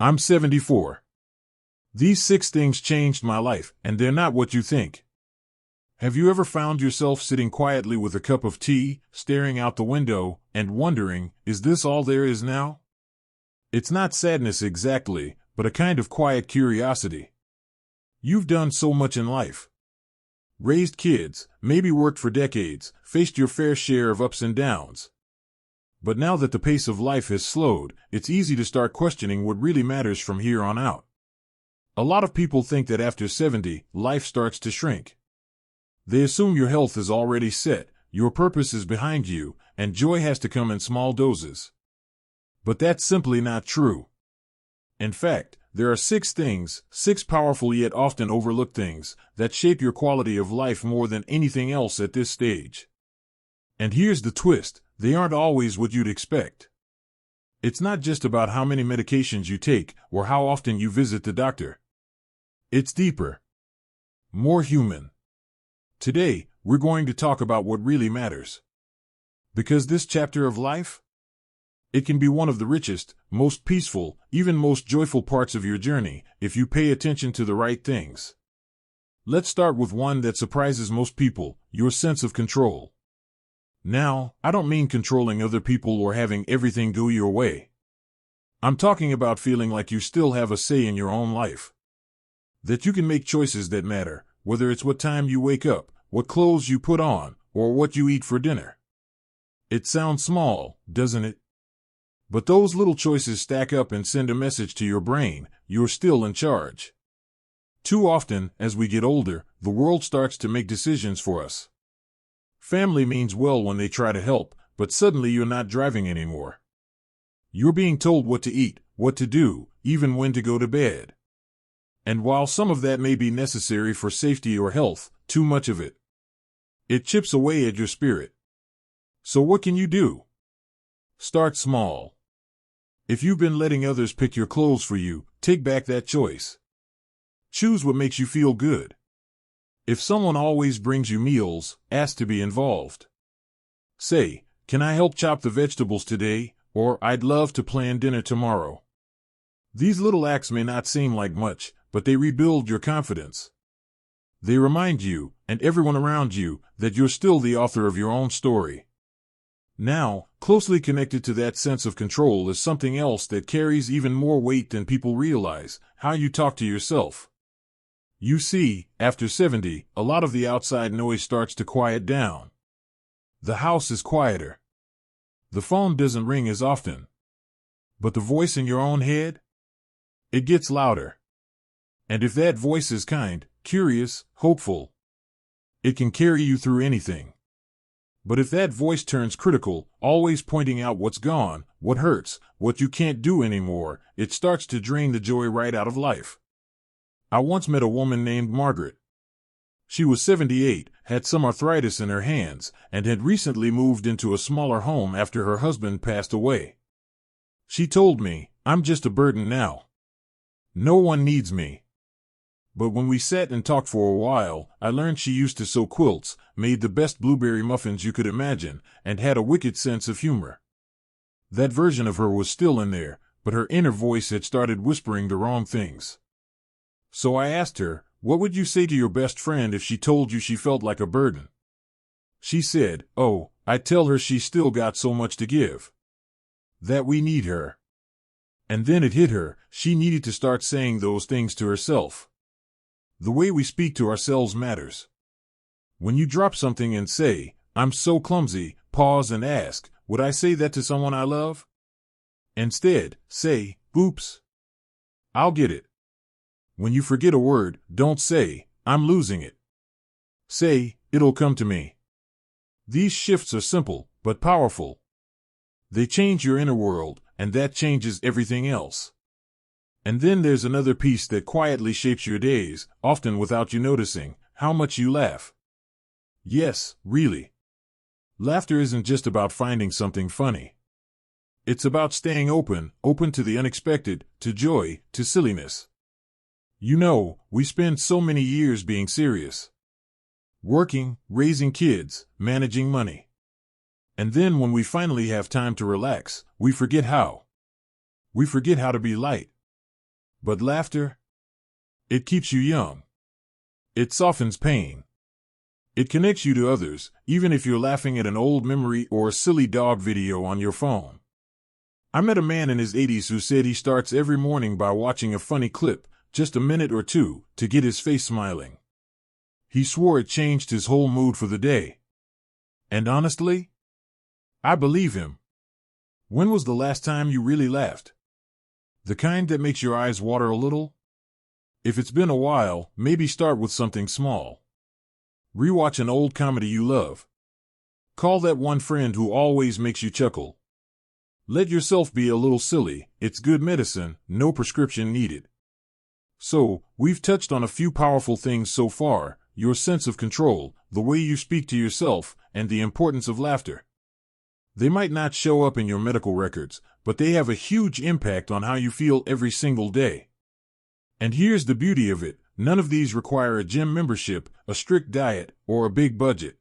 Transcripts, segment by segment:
I'm 74. These 6 things changed my life, and they're not what you think. Have you ever found yourself sitting quietly with a cup of tea, staring out the window, and wondering, is this all there is now? It's not sadness exactly, but a kind of quiet curiosity. You've done so much in life. Raised kids, maybe worked for decades, faced your fair share of ups and downs. But now that the pace of life has slowed, it's easy to start questioning what really matters from here on out. A lot of people think that after 70, life starts to shrink. They assume your health is already set, your purpose is behind you, and joy has to come in small doses. But that's simply not true. In fact, there are 6 things, 6 powerful yet often overlooked things, that shape your quality of life more than anything else at this stage. And here's the twist, they aren't always what you'd expect. It's not just about how many medications you take or how often you visit the doctor. It's deeper. More human. Today, we're going to talk about what really matters. Because this chapter of life, it can be one of the richest, most peaceful, even most joyful parts of your journey, if you pay attention to the right things. Let's start with one that surprises most people, your sense of control. Now, I don't mean controlling other people or having everything go your way. I'm talking about feeling like you still have a say in your own life. That you can make choices that matter, whether it's what time you wake up, what clothes you put on, or what you eat for dinner. It sounds small, doesn't it? But those little choices stack up and send a message to your brain, you're still in charge. Too often, as we get older, the world starts to make decisions for us. Family means well when they try to help, but suddenly you're not driving anymore. You're being told what to eat, what to do, even when to go to bed. And while some of that may be necessary for safety or health, too much of it chips away at your spirit. So what can you do? Start small. If you've been letting others pick your clothes for you, take back that choice. Choose what makes you feel good. If someone always brings you meals, ask to be involved. Say, can I help chop the vegetables today? Or I'd love to plan dinner tomorrow. These little acts may not seem like much, but they rebuild your confidence. They remind you, and everyone around you, that you're still the author of your own story. Now, closely connected to that sense of control is something else that carries even more weight than people realize, how you talk to yourself. You see, after 70, a lot of the outside noise starts to quiet down. The house is quieter. The phone doesn't ring as often. But the voice in your own head? It gets louder. And if that voice is kind, curious, hopeful, it can carry you through anything. But if that voice turns critical, always pointing out what's gone, what hurts, what you can't do anymore, it starts to drain the joy right out of life. I once met a woman named Margaret. She was 78, had some arthritis in her hands, and had recently moved into a smaller home after her husband passed away. She told me, I'm just a burden now. No one needs me. But when we sat and talked for a while, I learned she used to sew quilts, made the best blueberry muffins you could imagine, and had a wicked sense of humor. That version of her was still in there, but her inner voice had started whispering the wrong things. So I asked her, what would you say to your best friend if she told you she felt like a burden? She said, oh, I'd tell her she's still got so much to give. That we need her. And then it hit her, she needed to start saying those things to herself. The way we speak to ourselves matters. When you drop something and say, I'm so clumsy, pause and ask, would I say that to someone I love? Instead, say, oops. I'll get it. When you forget a word, don't say, I'm losing it. Say, it'll come to me. These shifts are simple, but powerful. They change your inner world, and that changes everything else. And then there's another piece that quietly shapes your days, often without you noticing, how much you laugh. Yes, really. Laughter isn't just about finding something funny. It's about staying open to the unexpected, to joy, to silliness. You know, we spend so many years being serious. Working, raising kids, managing money. And then when we finally have time to relax, we forget how. We forget how to be light. But laughter? It keeps you young. It softens pain. It connects you to others, even if you're laughing at an old memory or a silly dog video on your phone. I met a man in his 80s who said he starts every morning by watching a funny clip, just a minute or two, to get his face smiling. He swore it changed his whole mood for the day. And honestly, I believe him. When was the last time you really laughed? The kind that makes your eyes water a little? If it's been a while, maybe start with something small. Rewatch an old comedy you love. Call that one friend who always makes you chuckle. Let yourself be a little silly. It's good medicine, no prescription needed. So, we've touched on a few powerful things so far: your sense of control, the way you speak to yourself, and the importance of laughter. They might not show up in your medical records, but they have a huge impact on how you feel every single day. And here's the beauty of it: none of these require a gym membership, a strict diet, or a big budget.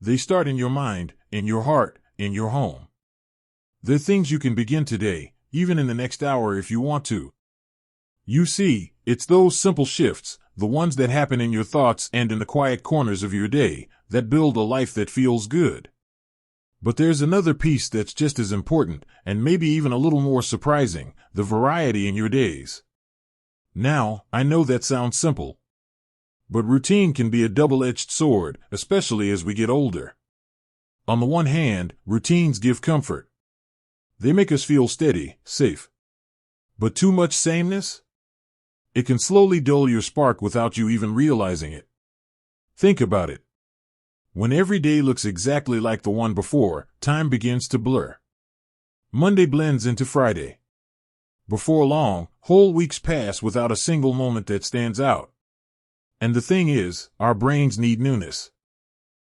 They start in your mind, in your heart, in your home. They're things you can begin today, even in the next hour if you want to. You see, it's those simple shifts, the ones that happen in your thoughts and in the quiet corners of your day, that build a life that feels good. But there's another piece that's just as important, and maybe even a little more surprising: the variety in your days. Now, I know that sounds simple. But routine can be a double-edged sword, especially as we get older. On the one hand, routines give comfort. They make us feel steady, safe. But too much sameness? It can slowly dull your spark without you even realizing it. Think about it. When every day looks exactly like the one before, time begins to blur. Monday blends into Friday. Before long, whole weeks pass without a single moment that stands out. And the thing is, our brains need newness.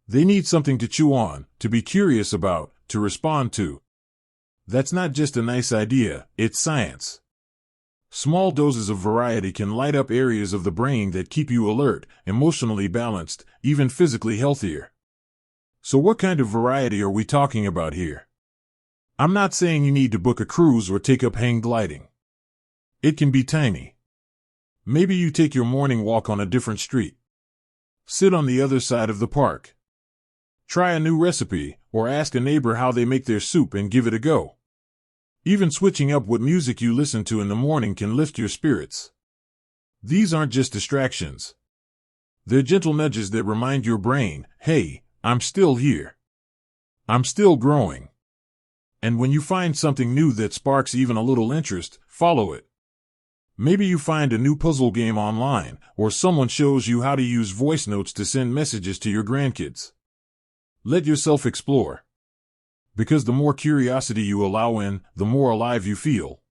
They need something to chew on, to be curious about, to respond to. That's not just a nice idea, it's science. Small doses of variety can light up areas of the brain that keep you alert, emotionally balanced, even physically healthier. So what kind of variety are we talking about here? I'm not saying you need to book a cruise or take up hang gliding. It can be tiny. Maybe you take your morning walk on a different street. Sit on the other side of the park. Try a new recipe, or ask a neighbor how they make their soup and give it a go. Even switching up what music you listen to in the morning can lift your spirits. These aren't just distractions. They're gentle nudges that remind your brain, hey, I'm still here. I'm still growing. And when you find something new that sparks even a little interest, follow it. Maybe you find a new puzzle game online, or someone shows you how to use voice notes to send messages to your grandkids. Let yourself explore. Because the more curiosity you allow in, the more alive you feel.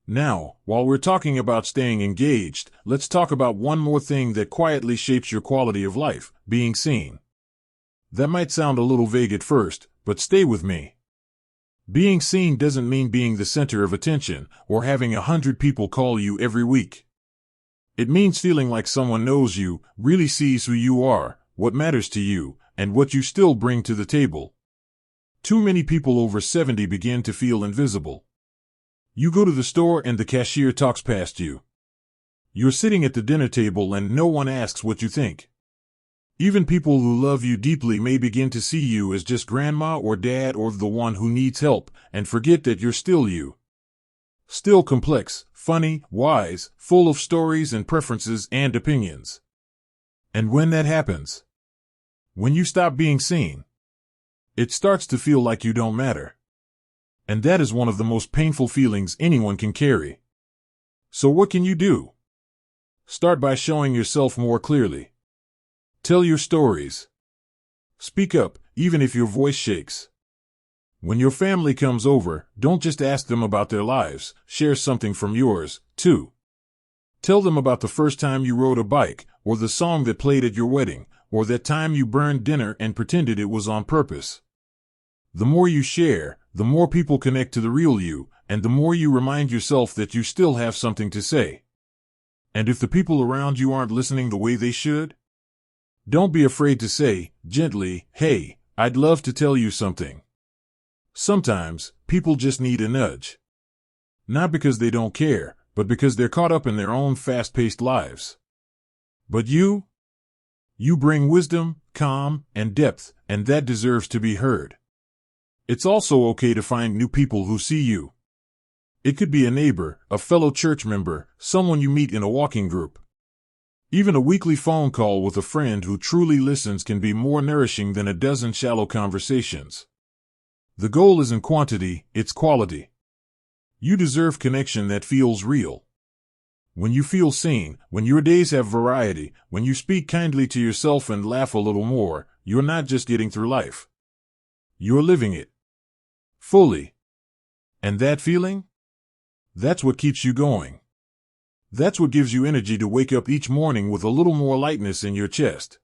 Now, while we're talking about staying engaged, let's talk about one more thing that quietly shapes your quality of life: being seen. That might sound a little vague at first, but stay with me. Being seen doesn't mean being the center of attention, or having 100 people call you every week. It means feeling like someone knows you, really sees who you are, what matters to you, and what you still bring to the table. Too many people over 70 begin to feel invisible. You go to the store and the cashier talks past you. You're sitting at the dinner table and no one asks what you think. Even people who love you deeply may begin to see you as just grandma or dad or the one who needs help, and forget that you're still you. Still complex, funny, wise, full of stories and preferences and opinions. And when that happens, when you stop being seen, it starts to feel like you don't matter. And that is one of the most painful feelings anyone can carry. So what can you do? Start by showing yourself more clearly. Tell your stories. Speak up, even if your voice shakes. When your family comes over, don't just ask them about their lives, share something from yours, too. Tell them about the first time you rode a bike, or the song that played at your wedding, or that time you burned dinner and pretended it was on purpose. The more you share, the more people connect to the real you, and the more you remind yourself that you still have something to say. And if the people around you aren't listening the way they should, don't be afraid to say, gently, hey, I'd love to tell you something. Sometimes, people just need a nudge. Not because they don't care, but because they're caught up in their own fast-paced lives. But you bring wisdom, calm, and depth, and that deserves to be heard. It's also okay to find new people who see you. It could be a neighbor, a fellow church member, someone you meet in a walking group. Even a weekly phone call with a friend who truly listens can be more nourishing than a dozen shallow conversations. The goal isn't quantity, it's quality. You deserve connection that feels real. When you feel seen, when your days have variety, when you speak kindly to yourself and laugh a little more, you're not just getting through life. You're living it. Fully. And that feeling? That's what keeps you going. That's what gives you energy to wake up each morning with a little more lightness in your chest.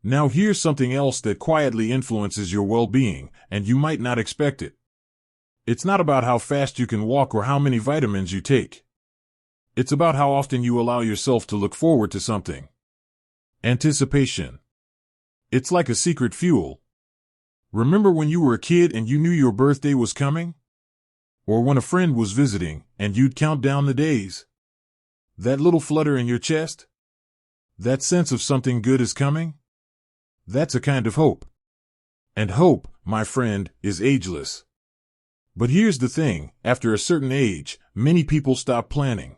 Now here's something else that quietly influences your well-being, and you might not expect it. It's not about how fast you can walk or how many vitamins you take. It's about how often you allow yourself to look forward to something. Anticipation. It's like a secret fuel. Remember when you were a kid and you knew your birthday was coming? Or when a friend was visiting, and you'd count down the days? That little flutter in your chest? That sense of something good is coming? That's a kind of hope. And hope, my friend, is ageless. But here's the thing, after a certain age, many people stop planning.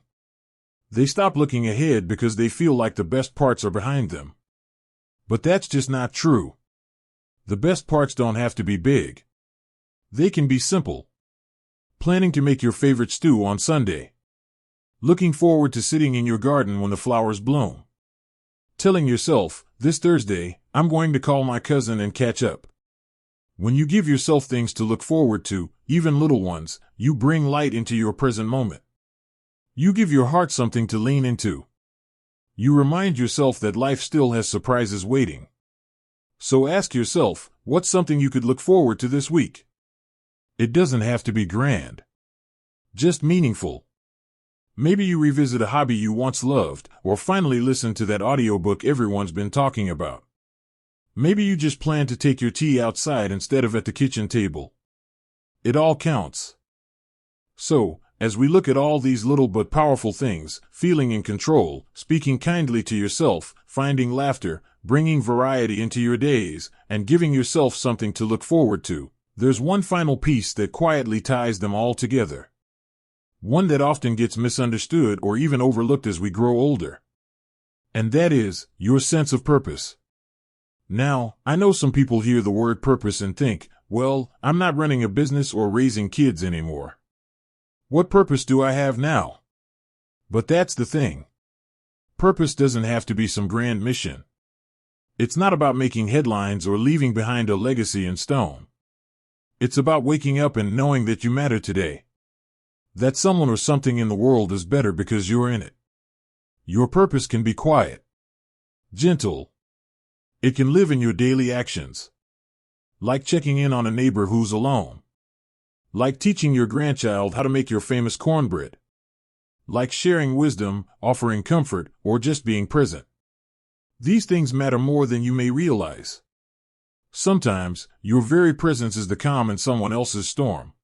They stop looking ahead because they feel like the best parts are behind them. But that's just not true. The best parts don't have to be big. They can be simple. Planning to make your favorite stew on Sunday. Looking forward to sitting in your garden when the flowers bloom. Telling yourself, this Thursday, I'm going to call my cousin and catch up. When you give yourself things to look forward to, even little ones, you bring light into your present moment. You give your heart something to lean into. You remind yourself that life still has surprises waiting. So ask yourself, what's something you could look forward to this week? It doesn't have to be grand. Just meaningful. Maybe you revisit a hobby you once loved, or finally listen to that audiobook everyone's been talking about. Maybe you just plan to take your tea outside instead of at the kitchen table. It all counts. So, as we look at all these little but powerful things, feeling in control, speaking kindly to yourself, finding laughter, bringing variety into your days, and giving yourself something to look forward to, there's one final piece that quietly ties them all together. One that often gets misunderstood or even overlooked as we grow older. And that is, your sense of purpose. Now, I know some people hear the word purpose and think, well, I'm not running a business or raising kids anymore. What purpose do I have now? But that's the thing. Purpose doesn't have to be some grand mission. It's not about making headlines or leaving behind a legacy in stone. It's about waking up and knowing that you matter today. That someone or something in the world is better because you're in it. Your purpose can be quiet, gentle. It can live in your daily actions. Like checking in on a neighbor who's alone. Like teaching your grandchild how to make your famous cornbread. Like sharing wisdom, offering comfort, or just being present. These things matter more than you may realize. Sometimes, your very presence is the calm in someone else's storm.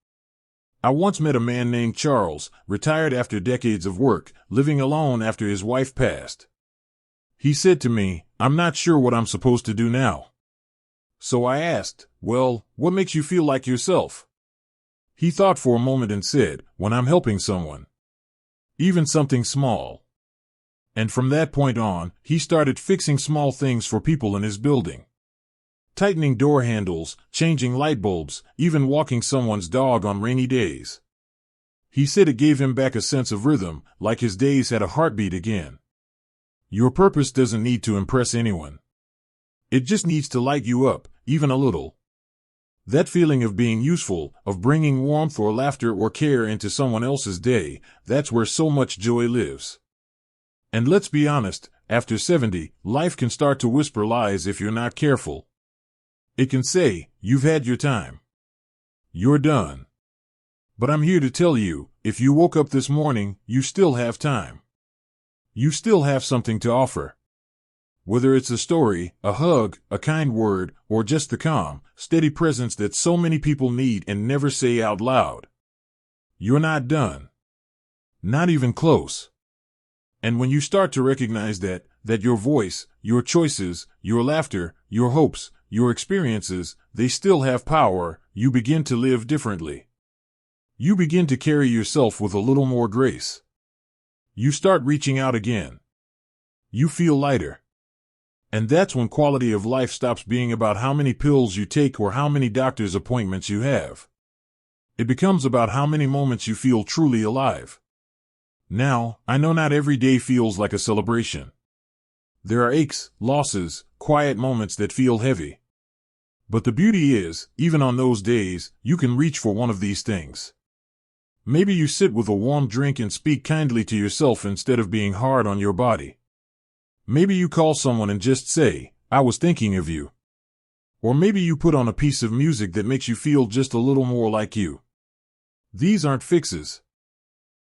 I once met a man named Charles, retired after decades of work, living alone after his wife passed. He said to me, I'm not sure what I'm supposed to do now. So I asked, well, what makes you feel like yourself? He thought for a moment and said, when I'm helping someone. Even something small. And from that point on, he started fixing small things for people in his building. Tightening door handles, changing light bulbs, even walking someone's dog on rainy days. He said it gave him back a sense of rhythm, like his days had a heartbeat again. Your purpose doesn't need to impress anyone. It just needs to light you up, even a little. That feeling of being useful, of bringing warmth or laughter or care into someone else's day, that's where so much joy lives. And let's be honest, after 70, life can start to whisper lies if you're not careful. It can say, you've had your time. You're done. But I'm here to tell you, if you woke up this morning, you still have time. You still have something to offer. Whether it's a story, a hug, a kind word, or just the calm, steady presence that so many people need and never say out loud. You're not done. Not even close. And when you start to recognize that your voice, your choices, your laughter, your hopes, your experiences, they still have power, you begin to live differently. You begin to carry yourself with a little more grace. You start reaching out again. You feel lighter. And that's when quality of life stops being about how many pills you take or how many doctor's appointments you have. It becomes about how many moments you feel truly alive. Now, I know not every day feels like a celebration. There are aches, losses, quiet moments that feel heavy. But the beauty is, even on those days, you can reach for one of these things. Maybe you sit with a warm drink and speak kindly to yourself instead of being hard on your body. Maybe you call someone and just say, "I was thinking of you." Or maybe you put on a piece of music that makes you feel just a little more like you. These aren't fixes.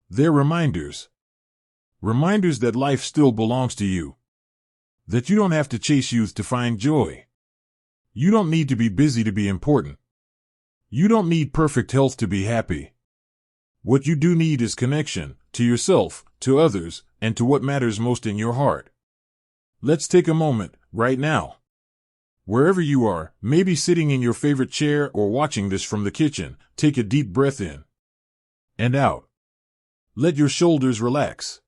They're reminders. Reminders that life still belongs to you. That you don't have to chase youth to find joy. You don't need to be busy to be important. You don't need perfect health to be happy. What you do need is connection, to yourself, to others, and to what matters most in your heart. Let's take a moment, right now. Wherever you are, maybe sitting in your favorite chair or watching this from the kitchen, take a deep breath in and out. Let your shoulders relax.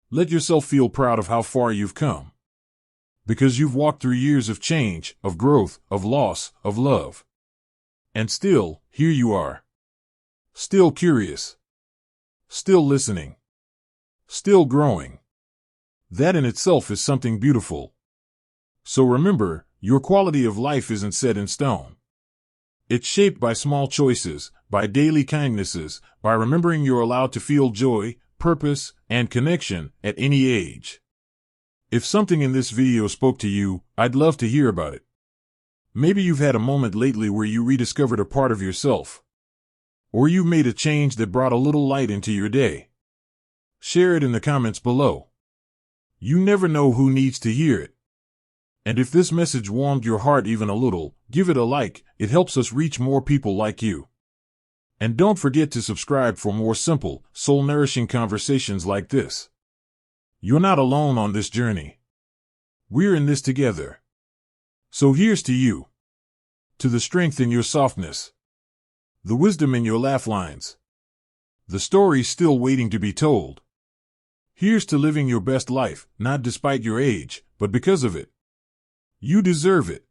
Let yourself feel proud of how far you've come. Because you've walked through years of change, of growth, of loss, of love. And still, here you are. Still curious. Still listening. Still growing. That in itself is something beautiful. So remember, your quality of life isn't set in stone. It's shaped by small choices, by daily kindnesses, by remembering you're allowed to feel joy, purpose, and connection at any age. If something in this video spoke to you, I'd love to hear about it. Maybe you've had a moment lately where you rediscovered a part of yourself. Or you made a change that brought a little light into your day. Share it in the comments below. You never know who needs to hear it. And if this message warmed your heart even a little, give it a like. It helps us reach more people like you. And don't forget to subscribe for more simple, soul-nourishing conversations like this. You're not alone on this journey. We're in this together. So here's to you. To the strength in your softness. The wisdom in your laugh lines. The stories still waiting to be told. Here's to living your best life, not despite your age, but because of it. You deserve it.